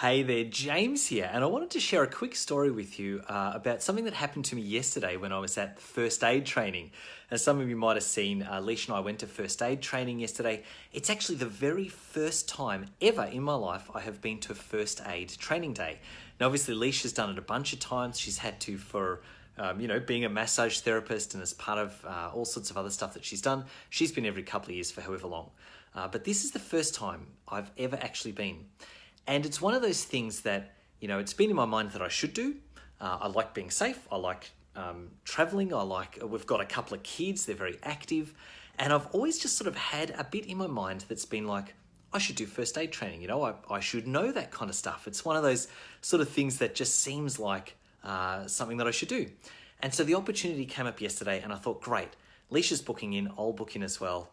Hey there, James here, and I wanted to share a quick story with you about something that happened to me yesterday when I was at first aid training. As some of you might have seen, Leisha and I went to first aid training yesterday. It's actually the very first time ever in my life I have been to a first aid training day. Now, obviously, Leisha's done it a bunch of times. She's had to for being a massage therapist and as part of all sorts of other stuff that she's done. She's been every couple of years for however long. But this is the first time I've ever actually been. And it's one of those things that, it's been in my mind that I should do. I like being safe. I like traveling. We've got a couple of kids. They're very active. And I've always just sort of had a bit in my mind that's been like, I should do first aid training. I should know that kind of stuff. It's one of those sort of things that just seems like something that I should do. And so the opportunity came up yesterday and I thought, great, Leisha's booking in, I'll book in as well.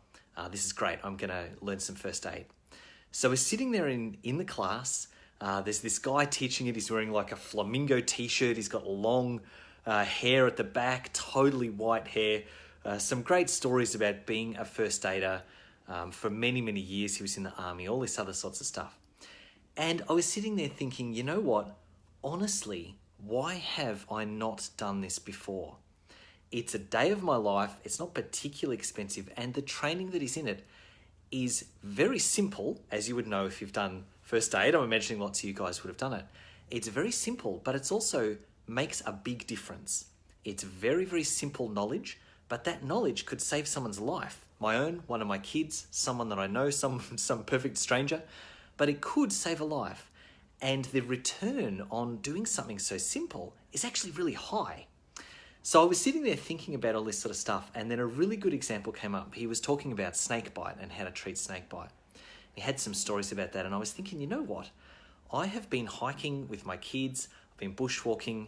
This is great. I'm going to learn some first aid. So we're sitting there in the class. There's this guy teaching it. He's wearing like a flamingo t-shirt. He's got long hair at the back, totally white hair. Some great stories about being a first aider. For many, many years, he was in the army, all this other sorts of stuff. And I was sitting there thinking, you know what? Honestly, why have I not done this before? It's a day of my life. It's not particularly expensive. And the training that is in it is very simple, as you would know if you've done first aid. I'm imagining lots of you guys would have done it. It's very simple, but it's also makes a big difference. It's very, very simple knowledge, but that knowledge could save someone's life. My own, one of my kids, someone that I know, some perfect stranger, but it could save a life. And the return on doing something so simple is actually really high. So I was sitting there thinking about all this sort of stuff, and then a really good example came up. He was talking about snake bite and how to treat snake bite. He had some stories about that, and I was thinking, you know what? I have been hiking with my kids, I've been bushwalking,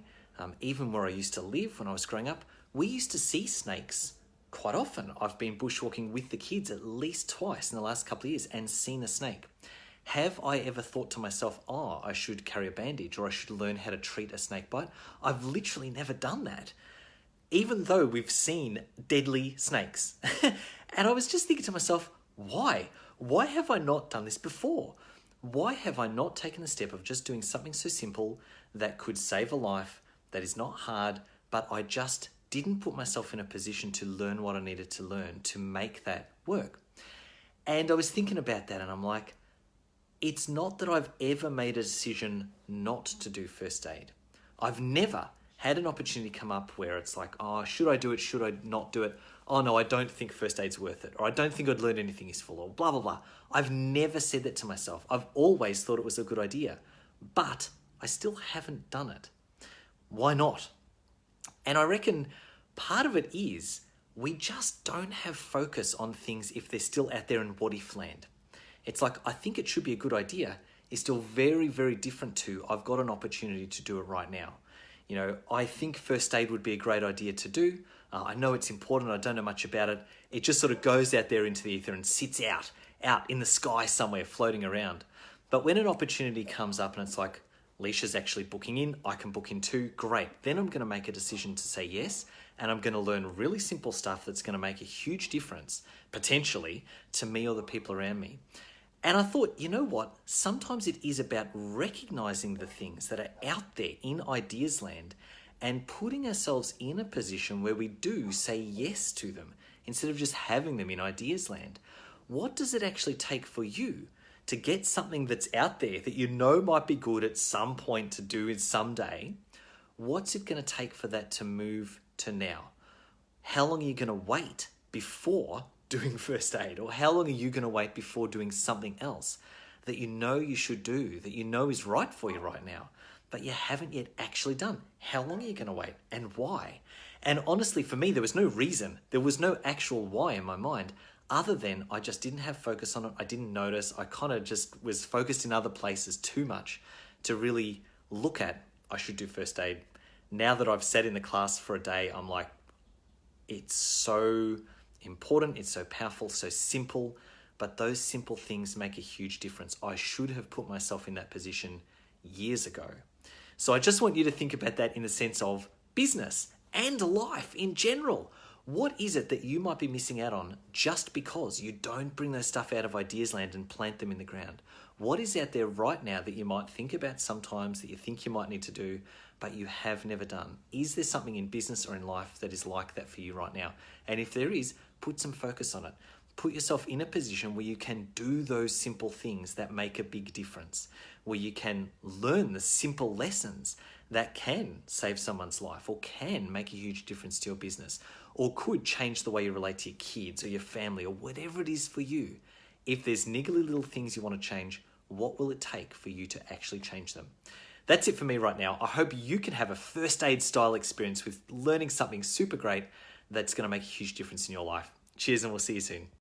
even where I used to live when I was growing up. We used to see snakes quite often. I've been bushwalking with the kids at least twice in the last couple of years and seen a snake. Have I ever thought to myself, I should carry a bandage or I should learn how to treat a snake bite? I've literally never done that, even though we've seen deadly snakes. And I was just thinking to myself, why? Why have I not done this before? Why have I not taken the step of just doing something so simple that could save a life, that is not hard, but I just didn't put myself in a position to learn what I needed to learn to make that work? And I was thinking about that and I'm like, it's not that I've ever made a decision not to do first aid. I've never had an opportunity come up where it's like, should I do it? Should I not do it? Oh no, I don't think first aid's worth it. Or I don't think I'd learn anything useful, or blah, blah, blah. I've never said that to myself. I've always thought it was a good idea, but I still haven't done it. Why not? And I reckon part of it is we just don't have focus on things if they're still out there in what if land. It's like, I think it should be a good idea is still very, very different to I've got an opportunity to do it right now. I think first aid would be a great idea to do. I know it's important. I don't know much about it. It just sort of goes out there into the ether and sits out in the sky somewhere floating around. But when an opportunity comes up and it's like, Leisha's actually booking in, I can book in too, great. Then I'm going to make a decision to say yes, and I'm going to learn really simple stuff that's going to make a huge difference, potentially, to me or the people around me. And I thought, you know what? Sometimes it is about recognizing the things that are out there in ideas land and putting ourselves in a position where we do say yes to them instead of just having them in ideas land. What does it actually take for you to get something that's out there that you know might be good at some point to do it someday? What's it going to take for that to move to now? How long are you going to wait before doing first aid? Or how long are you going to wait before doing something else that you know you should do, that you know is right for you right now, but you haven't yet actually done? How long are you going to wait and why? And honestly, for me, there was no reason. There was no actual why in my mind other than I just didn't have focus on it. I didn't notice. I kind of just was focused in other places too much to really look at, I should do first aid. Now that I've sat in the class for a day, I'm like, it's so important, it's so powerful, so simple, but those simple things make a huge difference. I should have put myself in that position years ago. So I just want you to think about that in the sense of business and life in general. What is it that you might be missing out on just because you don't bring those stuff out of ideas land and plant them in the ground? What is out there right now that you might think about sometimes, that you think you might need to do, but you have never done? Is there something in business or in life that is like that for you right now? And if there is, put some focus on it. Put yourself in a position where you can do those simple things that make a big difference, where you can learn the simple lessons that can save someone's life or can make a huge difference to your business or could change the way you relate to your kids or your family or whatever it is for you. If there's niggly little things you want to change, what will it take for you to actually change them? That's it for me right now. I hope you can have a first aid style experience with learning something super great that's going to make a huge difference in your life. Cheers, and we'll see you soon.